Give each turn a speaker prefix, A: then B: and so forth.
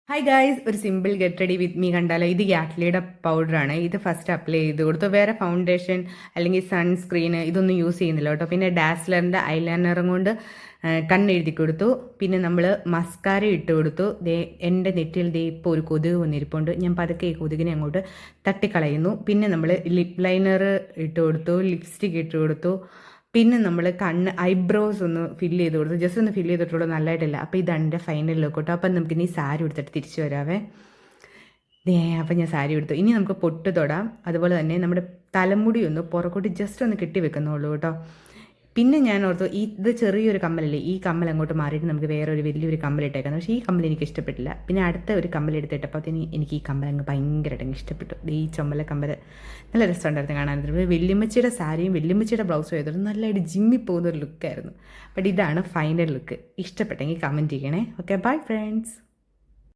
A: Hi guys, ഒരു simple get ready with me കണ്ടാലോ. ഇത് യാഡ്ലിയുടെ പൗഡറാണ്. ഇത് ഫസ്റ്റ് അപ്ലൈ ചെയ്ത് കൊടുത്തു. വേറെ ഫൗണ്ടേഷൻ അല്ലെങ്കിൽ സൺസ്ക്രീൻ ഇതൊന്നും യൂസ് ചെയ്യുന്നില്ല കേട്ടോ. പിന്നെ ഡാസ്ലറിൻ്റെ ഐലൈനറും കൊണ്ട് കണ്ണെഴുതി കൊടുത്തു. പിന്നെ നമ്മൾ മസ്കാര ഇട്ട് കൊടുത്തു. ദേ എൻ്റെ നെറ്റിയിൽ ദേ ഇപ്പോൾ ഒരു കൊതുക് വന്നിരിപ്പുണ്ട്. ഞാൻ പതുക്കെ ഈ കൊതുകിനെ അങ്ങോട്ട് തട്ടിക്കളയുന്നു. പിന്നെ നമ്മൾ ലിപ് ലൈനർ ഇട്ട് കൊടുത്തു, ലിപ്സ്റ്റിക് ഇട്ട് കൊടുത്തു. പിന്നെ നമ്മൾ ഐബ്രോസ് ഒന്ന് ഫില്ല് ചെയ്ത് കൊടുത്തു. ജസ്റ്റ് ഒന്ന് ഫില്ല് ചെയ്തിട്ടുള്ളൂ, നല്ലതായിട്ടില്ല. അപ്പോൾ ഇതാണ് എൻ്റെ ഫൈനൽ ലുക്ക് കേട്ടോ. അപ്പം നമുക്ക് ഇനി സാരി എടുത്തിട്ട് തിരിച്ചു വരാവേ. അപ്പം ഞാൻ സാരി എടുത്തു. ഇനി നമുക്ക് പൊട്ട് തൊടാം. അതുപോലെ തന്നെ നമ്മുടെ തലമുടി ഒന്ന് പുറകോട്ട് ജസ്റ്റ് ഒന്ന് കെട്ടി വെക്കുന്നുള്ളൂ കേട്ടോ. പിന്നെ ഞാൻ ഓർത്തു ഇത് ചെറിയൊരു കമ്മലല്ലേ, ഈ കമ്മൽ അങ്ങോട്ട് മാറിയിട്ട് നമുക്ക് വേറെ ഒരു വലിയൊരു കമ്മൽ ഇട്ടേക്കാം. പക്ഷേ ഈ കമ്മൽ എനിക്ക് ഇഷ്ടപ്പെട്ടില്ല. പിന്നെ അടുത്ത ഒരു കമ്മൽ എടുത്തിട്ടപ്പോൾ എനിക്ക് ഈ കമ്മൽ അങ്ങ് ഭയങ്കരമായിട്ട് അങ്ങ് ഇഷ്ടപ്പെട്ടു. ഈ ചുമല കമ്മൽ നല്ല രസമുണ്ടായിരുന്നു കാണാനായിട്ട്. വെല്ലുമ്മച്ചിയുടെ സാരിയും വെല്ലുമ്മച്ചിയുടെ ബ്ലൗസും ആയതുകൊണ്ട് നല്ലതായിട്ട് ജിമ്മിൽ പോകുന്ന ഒരു ലുക്കായിരുന്നു. ബട്ട് ഇതാണ് ഫൈനൽ ലുക്ക്. ഇഷ്ടപ്പെട്ടെങ്കിൽ കമൻറ്റ് ചെയ്യണേ. Okay, bye friends.